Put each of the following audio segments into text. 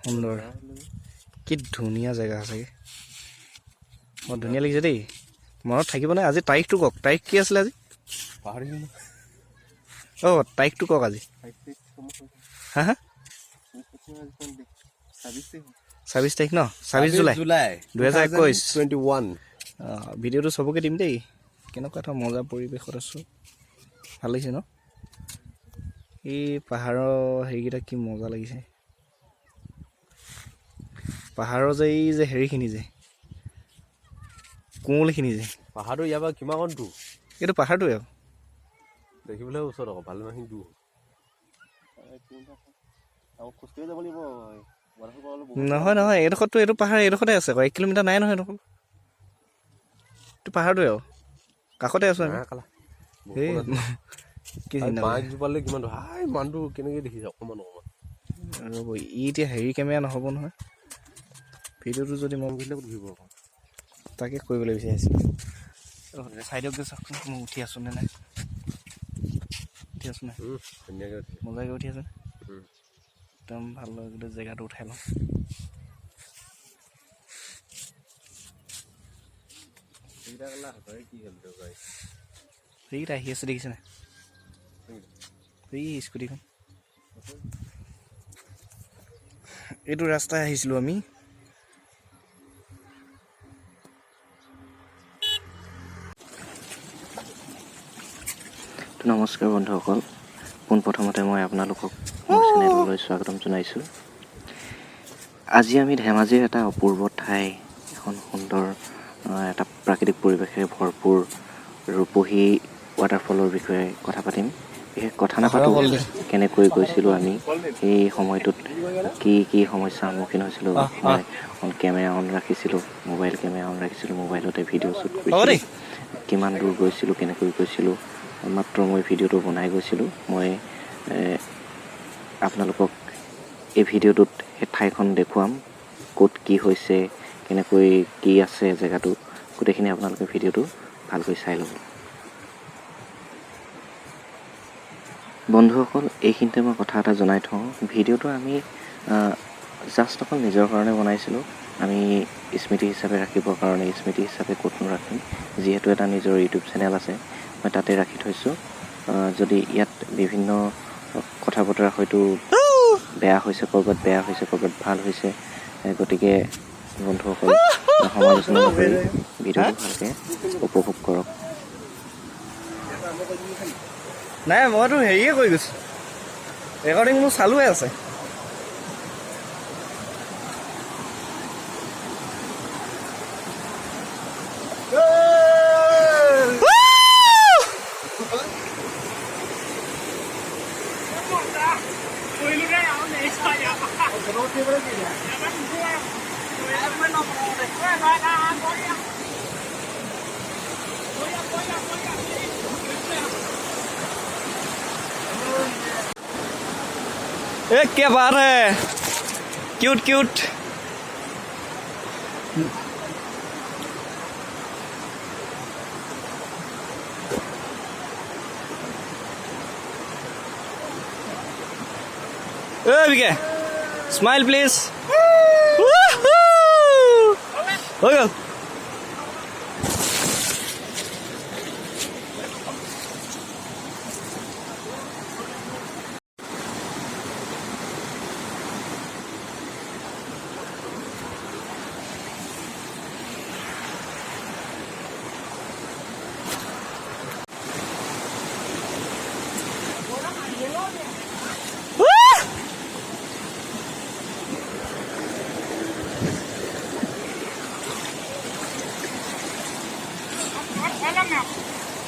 সুন্দৰ কি ধুনীয়া জেগা আছে বৰ ধুনীয়া লাগিছে দেই মনত থাকিব নাই আজি তাৰিখটো কওক তাৰিখ কি আছিলে আজি অঁ তাৰিখটো কওক আজি হা হা 26 তাৰিখ ন 26 জুলাই 2021 ভিডিঅ'টো চবকে দিম দেই কেনেকুৱা এটা মজা পৰিৱেশত আছোঁ ভাল লাগিছে ন এই পাহাৰৰ হেৰিকেইটা কি মজা লাগিছে পাহাৰৰ যে এই যে হেৰিখিনি যে কোঁৱলীখিনি যে পাহাৰটো ইয়াৰ পৰা কিমান দূৰ এইটো পাহাৰটোৱে আৰু দেখিবলৈ ওচৰত আকৌ ভালেমানখিনি দূৰ নহয় নহয় এইডোখৰতো এইটো পাহাৰ এইডোখৰতে আছে আকৌ 1 কিলোমিটাৰ নাই নহয় এইডোখৰ এইটো পাহাৰটোৱে আৰু কাষতে আছোঁ আমি এই কি জোপালে কিমান মানুহটো কেনেকৈ দেখিছে অকণমান ৰ'ব ই এতিয়া হেৰি কেমেৰা নহ'ব নহয় ভিডিঅ'টো যদি মই ঘূৰিব তাকে কৰিবলৈ বিচাৰিছিলোঁ চাইডক গৈ চাওকচোন মই উঠি আছোঁ নে নাই উঠি আছোঁ নাই ধুনীয়াকৈ মজাকৈ উঠি আছে একদম ভাল লাগে গোটেই জেগাটো উঠাই লওঁ সেইকেইটা আহি আছে দেখিছে নাই এই স্কুটিখন এইটো ৰাস্তাই আহিছিলোঁ আমি নমস্কাৰ বন্ধুসকল পোনপ্ৰথমতে মই আপোনালোকক মোৰ চেনেললৈ স্বাগতম জনাইছোঁ আজি আমি ধেমাজিৰ এটা অপূৰ্ব ঠাই এখন সুন্দৰ এটা প্ৰাকৃতিক পৰিৱেশেৰে ভৰপূৰ ৰূপহী waterfallৰ বিষয়ে কথা পাতিম বিশেষ কথা নাপাতোঁ কেনেকৈ গৈছিলোঁ আমি সেই সময়টোত কি সমস্যাৰ সন্মুখীন হৈছিলোঁ মই কেমেৰা অন ৰাখিছিলোঁ মোবাইল কেমেৰা অন ৰাখিছিলোঁ মোবাইলতে ভিডিঅ' শ্বুট কৰিছিলোঁ কিমান দূৰ গৈছিলোঁ কেনেকৈ গৈছিলোঁ মাত্ৰ মই ভিডিঅ'টো বনাই গৈছিলোঁ মই আপোনালোকক এই ভিডিঅ'টোত সেই ঠাইখন দেখুৱাম ক'ত কি হৈছে কেনেকৈ কি আছে জেগাটো গোটেইখিনি আপোনালোকে ভিডিঅ'টো ভালকৈ চাই ল'ব বন্ধুসকল এইখিনিতে মই কথা এটা জনাই থওঁ ভিডিঅ'টো আমি জাষ্ট অকল নিজৰ কাৰণে বনাইছিলোঁ আমি স্মৃতি হিচাপে ৰাখিবৰ কাৰণে স্মৃতি হিচাপে ক'তনো ৰাখিম যিহেতু এটা নিজৰ ইউটিউব চেনেল আছে মই তাতে ৰাখি থৈছোঁ যদি ইয়াত বিভিন্ন কথা বতৰা হয়তো বেয়া হৈছে ক'ৰবাত বেয়া হৈছে ক'ৰবাত ভাল হৈছে গতিকে বন্ধুসকল সমালোচনা নকৰি ভিডিঅ'টো ভালকৈ উপভোগ কৰক নাই মইতো হেৰিয়ে কৰি গৈছোঁ ৰেকৰ্ডিং মোৰ চালুৱে আছে क्या बात है cute cute Vikhe smile please हो गया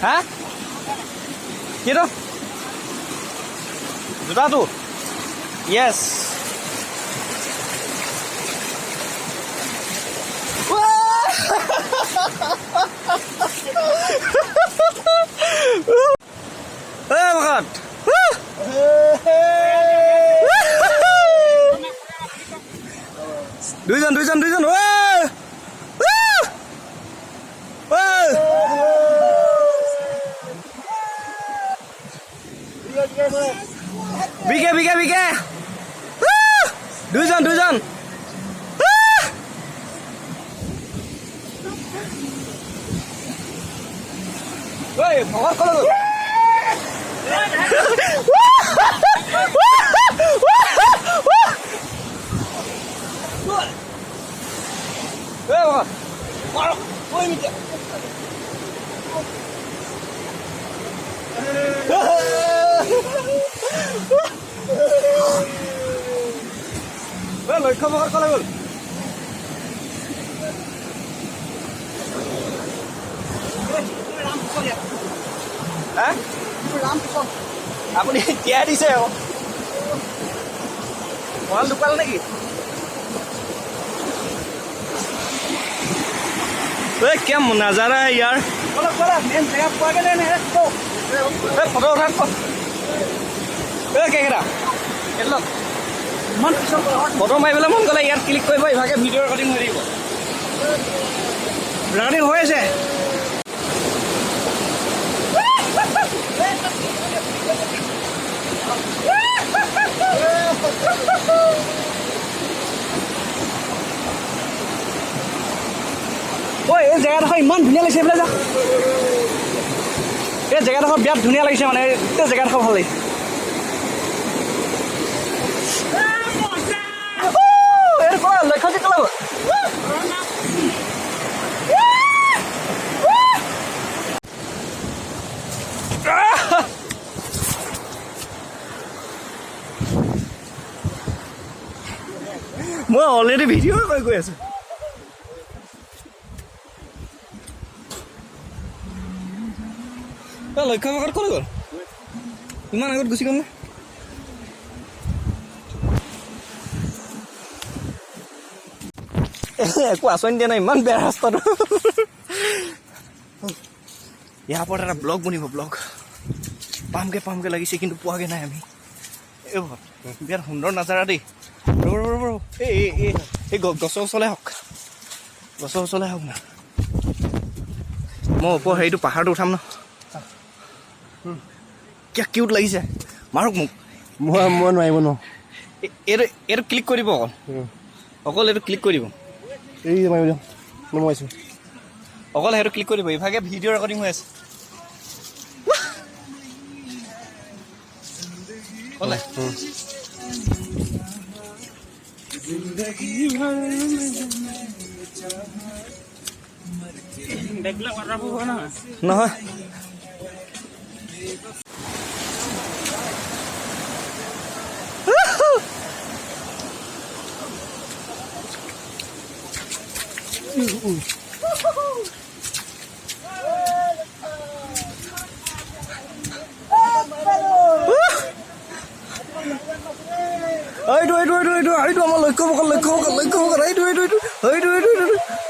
हाँ কি তো জোতাটো ইয়েস দুইজন দুইজন দুইজন বিকে বিকে বিকে দুইজন ঐ ভগত কলৈ গ'ল লক্ষ্য ভগত কলৈ গ'ল আপুনি তিয়াই দিছে ভঁৰাল দুপাল নেকি क्या नजारा है यार फोटो उठा केकरा फोटो मारिबले मन गले यार क्लिक কৰিব ইভাগে ভিডিও ৰেকৰ্ডিং হৈ থাকিব ৰেকৰ্ডিং হৈ আছে ঐ এই জেগাডোখৰ ইমান ধুনীয়া লাগিছে এইফালে যা এই জেগাডোখৰ বিৰাট ধুনীয়া লাগিছে মানে এই জেগাডোখৰ ভাল লাগিছে লক্ষ্যজিৎ কলৈ গ'ল মই অলৰেডি ভিডিঅ' কৰি গৈ আছো লক্ষ্য ভগত কলৈ গ'ল ইমান আগত গুচি গ'ল নে একো আঁচনি দিয়া নাই ইমান বেয়া ৰাস্তাটো ইয়াৰ পৰা এটা ব্লগ বনিব ব্লগ পামকে লাগিছে কিন্তু পোৱাগৈ নাই আমি এই বিৰাট সুন্দৰ নাজাৰা দেই ৰ'ব এই গছৰ ওচৰলৈ হওক না মই ওপৰ হেৰিটো পাহাৰটো উঠাম ন কিয় কিউট লাগিছে মাৰক মোক মই নোৱাৰিব ন এইটো ক্লিক কৰি দিব অকল এইটো ক্লিক কৰি দিব এই মাৰিব দিয়ক নমাইছোঁ অকল সেইটো ক্লিক কৰিব ইভাগে ভিডিঅ' ৰেকৰ্ডিং হৈ আছে নহয় এইটো আমাৰ লক্ষ্য ভগত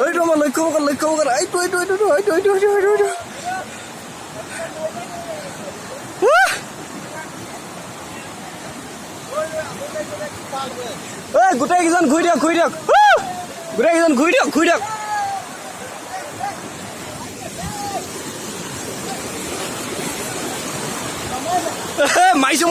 এইটো আমাৰ লক্ষ্য ভগত গোটেইকেইজন ঘূৰি দিয়ক গোটেইকেইজন ঘূৰি দিয়ক মাৰিছো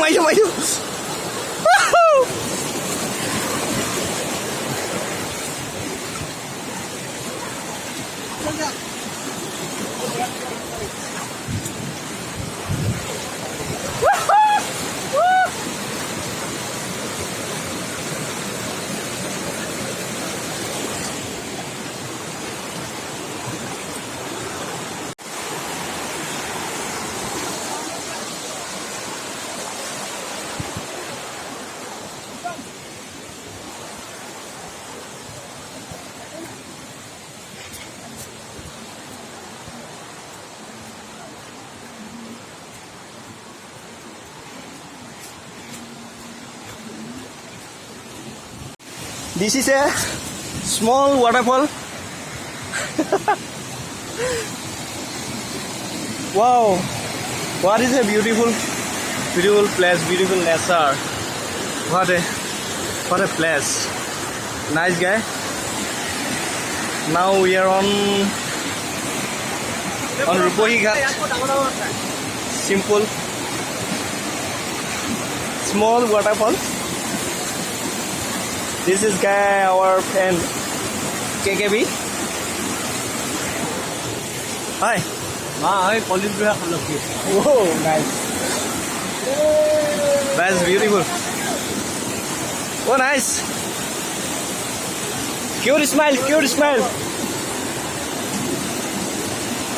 This is a small waterfall. Wow, what is a beautiful place, beautiful nature. What a place. Nice guy. Now we are on Rupohi ghat. Simple, small waterfall. This is guy, our friend KKB. Hi. Oh, nice. That's beautiful. Oh, nice. Cute smile, cute smile.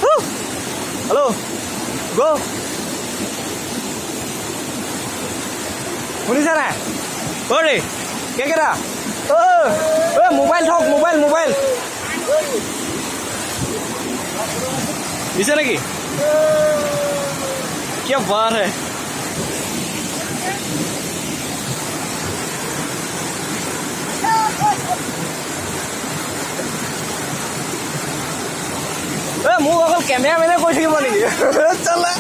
Woo. Hello. Go. শুনিছা নাই অৰে কেকেৰা ও mobile ঠক mobile দিছে নেকি কি বাত হে মোক অকল কেমেৰামেনে কৈ থাকিব নেকি চলা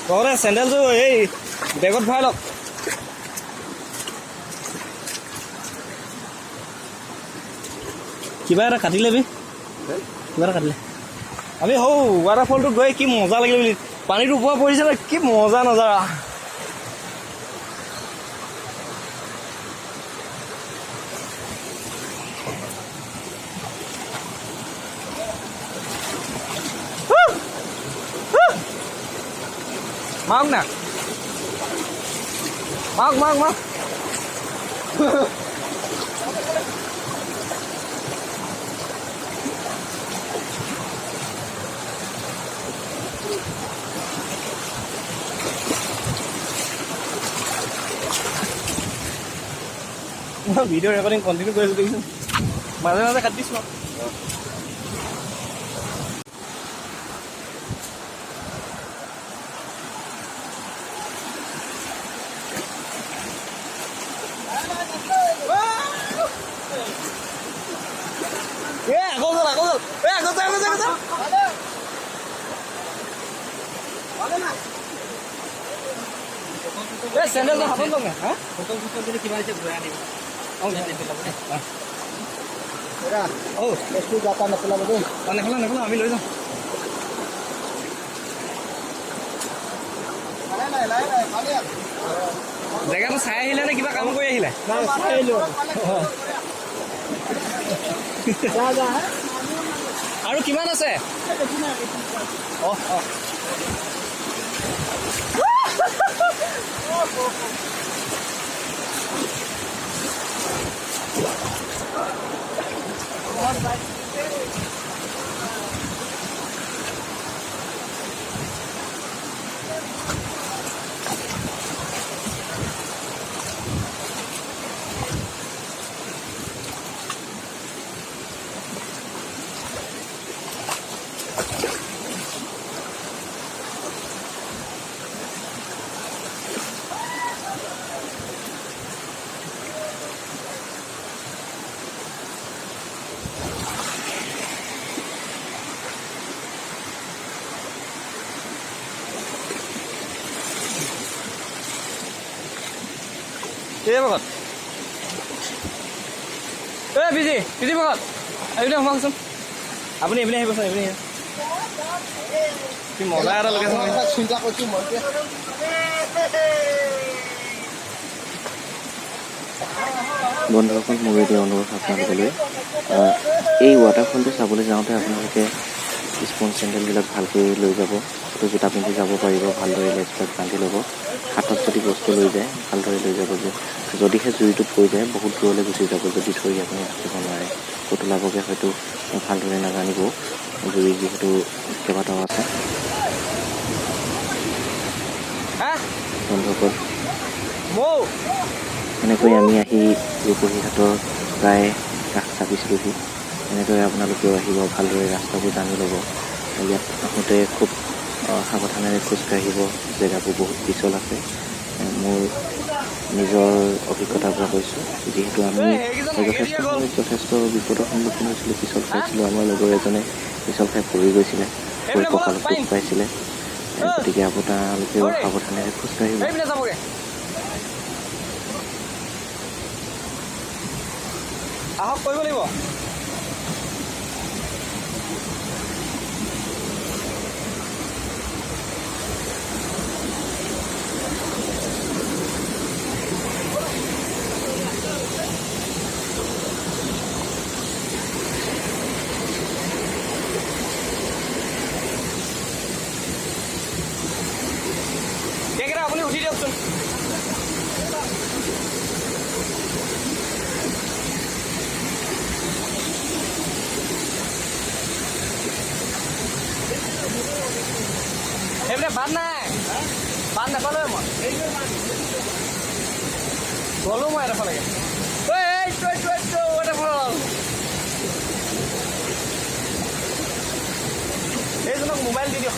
তহঁতে চেণ্ডেলযোৰ এই বেগত ভৰাই লওক কিবা এটা কাটি ল'বি আমি হৌ ৱাটাৰফলটোত গৈ কি মজা লাগিল বুলি পানীটো ওপৰত পৰিছে কি মজা নজাৰা মাক না মাক ভিডিঅ' ৰেকৰ্ডিং কণ্টিনিউ কৰি আছোঁ দেখিছোঁ মাজে মাজে কাটি দিছোঁ চেণ্ডেলটো হাতত লওঁ কিবা হৈছে ঘূৰাই আনিব নেখেলা আমি লৈ যাওঁ জেগাটো চাই আহিলে নে কিবা কাম কৰি আহিলে আৰু কিমান আছে এই ভকত বিজি ভকত এইপিনে সোমাওকচোন আপুনি এইপিনে আহিবচোন এইপিনে কি মজা এটা লোকেশ্যন চিন্তা কৰিছোঁ মই বন্ধুসকল মোৰ এতিয়া অনুৰোধ আপোনালোকলৈ এই ৱাটাৰফলটো চাবলৈ যাওঁতে আপোনালোকে স্পন চেণ্ডেলবিলাক ভালকৈ লৈ যাব ফটো জোতা পিন্ধি যাব পাৰিব ভালদৰে লেগছবিলাক বান্ধি ল'ব হাতত যদি বস্তু লৈ যায় ভালদৰে লৈ যাব যে যদিহে জুইটোত পৰি যায় বহুত দূৰলৈ গুচি যাব যদি থৈ আপুনি থাকিব নোৱাৰে পুতলাবকে হয়তো ভালদৰে নাজানিব জুই যিহেতু কেইবাটাও আছে বন্ধুসকল এনেকৈ আমি আহি ৰূপহী ঘাটৰ প্ৰায় কাষ চাপিছিলোহি। এনেদৰে আপোনালোকেও আহিব, ভালদৰে ৰাস্তাবোৰ জানি ল'ব। ইয়াত আহোঁতে খুব সাৱধানেৰে খোজকাঢ়িব, জেগাবোৰ বহুত পিছল আছে। মোৰ নিজৰ অভিজ্ঞতাৰ পৰা কৈছোঁ, যিহেতু আমি যথেষ্ট বিপদৰ সন্মুখীন হৈছিলোঁ, পিছল খাইছিলোঁ। আমাৰ লগৰ এজনে পিছল খাই পৰি গৈছিলে, পৰি কঁকালত দুখ পাইছিলে। গতিকে আপোনালোকেও সাৱধানেৰে খোজকাঢ়িব। আহক, কৰিব লাগিব। আপুনি উঠি দিয়কচোন। সেইপিনে বাট নাই, বাট নাপালোৱে মই। গ'লো মই এডোখৰলৈকে। ৱাটাৰফল এইজনক মোবাইল দি দিয়ক।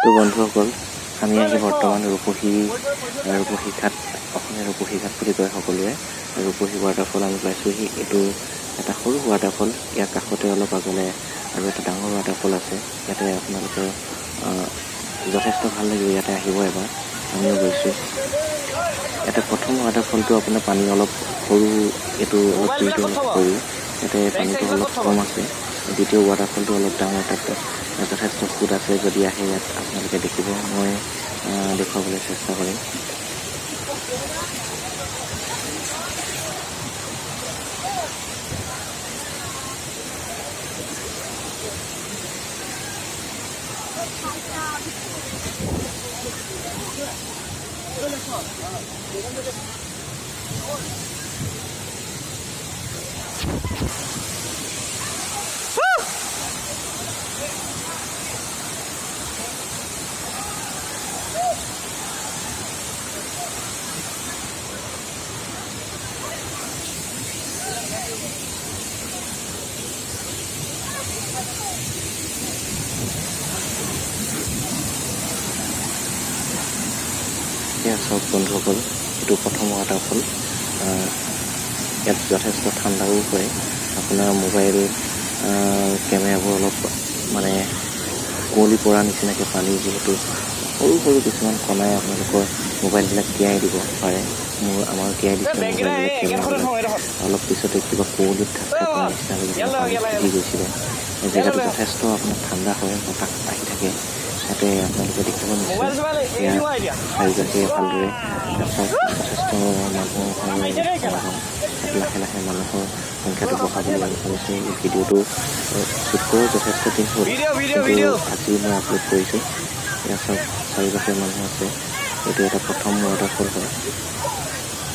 তো বন্ধুসকল, আমি আহি বৰ্তমান ৰূপহী ঘাট, অসমীয়া ৰূপহী ঘাট বুলি কয় সকলোৱে। ৰূপহী ৱাটাৰফল আমি পাইছোঁহি। এইটো এটা সৰু ৱাটাৰফল। ইয়াৰ কাষতে অলপ আগলে আৰু এটা ডাঙৰ ৱাটাৰফল আছে। ইয়াতে আপোনালোকৰ যথেষ্ট ভাল লাগিব, ইয়াতে আহিব এবাৰ। আমিও গৈছোঁ। ইয়াতে প্ৰথম ৱাটাৰফলটো আপোনাৰ পানী অলপ সৰু, এইটো অলপ পুলটো অলপ সৰু, ইয়াতে পানীটো অলপ কম আছে। দ্বিতীয় ৱাটাৰফলটো অলপ ডাঙৰ, তাত যথেষ্ট ফুট আছে। যদি আহে ইয়াত আপোনালোকে দেখিব, মই দেখুৱাবলৈ চেষ্টা কৰিম। এয়া চাওক বন্ধুসকল, এইটো প্ৰথম ৱাটাৰফল। ইয়াত যথেষ্ট ঠাণ্ডাও হয়। আপোনাৰ মোবাইল কেমেৰাবোৰ অলপ মানে কুঁৱলী পৰা নিচিনাকৈ পানী, যিহেতু সৰু সৰু কিছুমান কণাই আপোনালোকৰ মোবাইলবিলাক তিয়াই দিব পাৰে। আমাৰ তিয়াই দিছে মোবাইলবিলাক, কেমেৰাবিলাক। অলপ পিছতে কিবা কুঁৱলীত থকা নিচিনা লাগি গৈছিলে। এই জেগাটো যথেষ্ট আপোনাৰ ঠাণ্ডা হয়, বতাহ আহি থাকে। ইয়াতে আপোনালোকে দেখিব নিশ্চয়। ইয়াৰ চাৰিওকাষে ভালদৰে যথেষ্ট মানুহৰ সমাগম। লাহে লাহে মানুহৰ সংখ্যাটো বঢ়াবলৈ আমি ভাবিছোঁ। এই ভিডিঅ'টো শ্বুট কৰোঁ যথেষ্ট দিন হ'ল, কিন্তু আজি মই আপলোড কৰিছোঁ। ইয়াত চাওক, চাৰিওকাষে মানুহ আছে। এইটো এটা প্ৰথম ৱাটাৰফল হয়।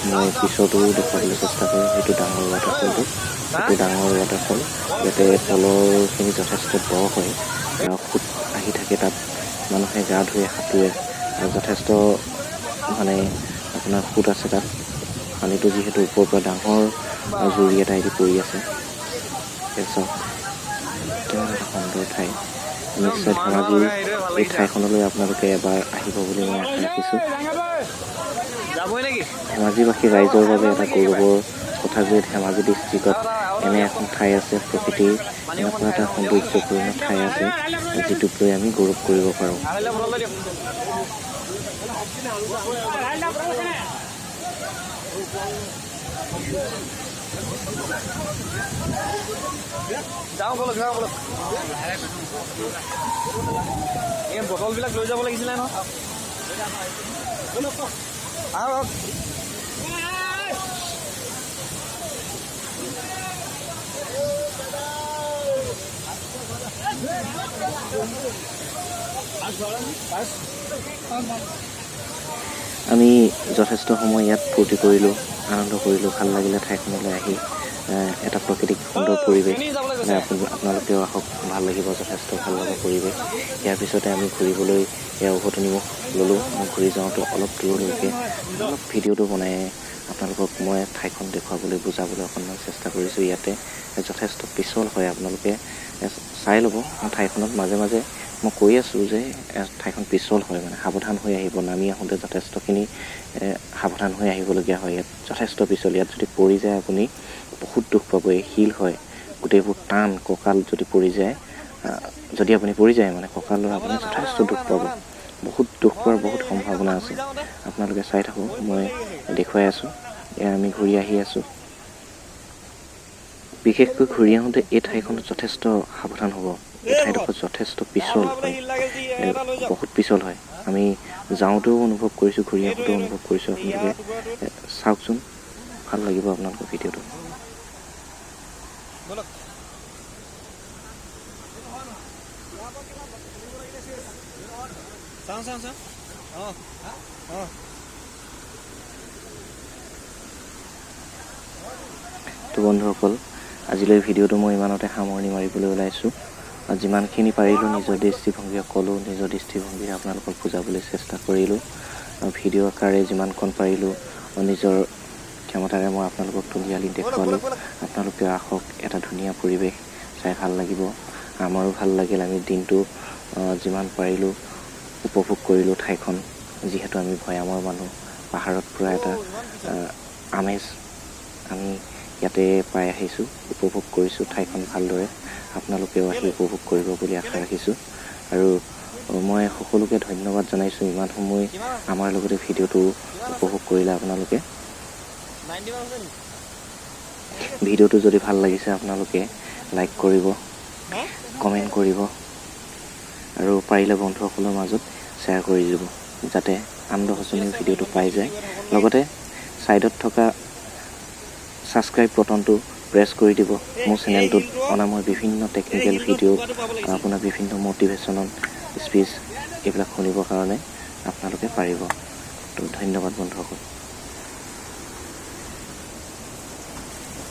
মই পিছতো দেখুৱাবলৈ চেষ্টা কৰিম। সেইটো ডাঙৰ ৱাটাৰফলটো, এইটো ডাঙৰ ৱাটাৰফল। ইয়াতে তলৰখিনি যথেষ্ট দ হয়, সোঁত আহি থাকে। তাত মানুহে গা ধুৱে, সাঁতোৰে, আৰু যথেষ্ট মানে আপোনাৰ সোঁত আছে তাত। পানীটো যিহেতু ওপৰৰ পৰা ডাঙৰ জুৰি এটা এদি পৰি আছে। চাওক, কিমান এটা সুন্দৰ ঠাই। নিশ্চয় ধেমাজিৰ এই ঠাইখনলৈ আপোনালোকে এবাৰ আহিব বুলি মই আশা ৰাখিছোঁ। ধেমাজিবাসী ৰাইজৰ বাবে এটা গৌৰৱৰ কথা যে ধেমাজি ডিষ্ট্ৰিক্টত এনে এখন ঠাই আছে, প্ৰকৃতিৰ এনেকুৱা এটা সৌন্দৰ্যপূৰ্ণ ঠাই আছে যিটোক লৈ আমি গৌৰৱ কৰিব পাৰোঁ। যাওঁ বলক এই বটলবিলাক লৈ যাব লাগিছিলে ন। আমি যথেষ্ট সময় ইয়াত ফূৰ্তি কৰিলোঁ, আনন্দ কৰিলোঁ, ভাল লাগিলে ঠাইখনলৈ আহি। এটা প্ৰাকৃতিক সুন্দৰ পৰিৱেশ, আপোনালোকেও আহক, ভাল লাগিব, যথেষ্ট ভাল লগা পৰিৱেশ। ইয়াৰ পিছতে আমি ঘূৰিবলৈ উভতনিমুখ ল'লোঁ। মই ঘূৰি যাওঁতে অলপ দূৰলৈকে অলপ ভিডিঅ'টো বনাই আপোনালোকক মই ঠাইখন দেখুৱাবলৈ, বুজাবলৈ অকণমান চেষ্টা কৰিছোঁ। ইয়াতে যথেষ্ট পিছল হয়, আপোনালোকে চাই ল'ব। ঠাইখনত মাজে মাজে মই কৈ আছোঁ যে ঠাইখন পিছল হয়, মানে সাৱধান হৈ আহিব। নামি আহোঁতে যথেষ্টখিনি সাৱধান হৈ আহিবলগীয়া হয়। ইয়াত যথেষ্ট পিছল, ইয়াত যদি পৰি যায় আপুনি বহুত দুখ পাব। এই শিল হয়, গোটেইবোৰ টান, কঁকাল যদি পৰি যায়, যদি আপুনি পৰি যায় মানে কঁকালৰ আপুনি যথেষ্ট দুখ পাব। বহুত দুখ পোৱাৰ বহুত সম্ভাৱনা আছে। আপোনালোকে চাই থাকক, মই দেখুৱাই আছোঁ। এয়া আমি ঘূৰি আহি আছোঁ। বিশেষকৈ ঘূৰি আহোঁতে এই ঠাইখনত যথেষ্ট সাৱধান হ'ব। এই ঠাইডোখৰ যথেষ্ট পিছল হয়, বহুত পিছল হয়। আমি যাওঁতেও অনুভৱ কৰিছোঁ, ঘূৰি আহোঁতেও অনুভৱ কৰিছোঁ। আপোনালোকে চাওকচোন, ভাল লাগিব আপোনালোকৰ ভিডিঅ'টো। তো বন্ধুসকল, আজিলৈ ভিডিঅ'টো মই ইমানতে সামৰণি মাৰিবলৈ ওলাইছোঁ। যিমানখিনি পাৰিলোঁ নিজৰ দৃষ্টিভংগীৰে ক'লোঁ, নিজৰ দৃষ্টিভংগীৰে আপোনালোকক বুজাবলৈ চেষ্টা কৰিলোঁ। ভিডিঅ' আকাৰে যিমানকণ পাৰিলোঁ নিজৰ ক্ষমতাৰে মই আপোনালোকক তুলি আনি দেখুৱালোঁ। আপোনালোকে আহক, এটা ধুনীয়া পৰিৱেশ চাই ভাল লাগিব, আমাৰো ভাল লাগিল। আমি দিনটো যিমান পাৰিলোঁ উপভোগ কৰিলোঁ ঠাইখন। যিহেতু আমি ভৈয়ামৰ মানুহ, পাহাৰত পূৰা এটা আমেজ আমি ইয়াতে পাই আহিছোঁ, উপভোগ কৰিছোঁ ঠাইখন ভালদৰে। আপোনালোকেও আহি উপভোগ কৰিব বুলি আশা ৰাখিছোঁ। আৰু মই সকলোকে ধন্যবাদ জনাইছোঁ, ইমান সময় আমাৰ লগতে ভিডিঅ'টো উপভোগ কৰিলে আপোনালোকে। ভিডিঅ'টো যদি ভাল লাগিছে আপোনালোকে লাইক কৰিব, কমেণ্ট কৰিব, আৰু পাৰিলে বন্ধুসকলৰ মাজত শ্বেয়াৰ কৰি দিব, যাতে আনন্দসচনীয় ভিডিঅ'টো পাই যায়। লগতে ছাইডত থকা ছাবস্ক্ৰাইব বটনটো প্ৰেছ কৰি দিব। মোৰ চেনেলটোত অনা মই বিভিন্ন টেকনিকেল ভিডিঅ', আপোনাৰ বিভিন্ন মটিভেশ্যনেল স্পীচ এইবিলাক শুনিবৰ কাৰণে আপোনালোকে পাৰিব। তো ধন্যবাদ বন্ধুসকল।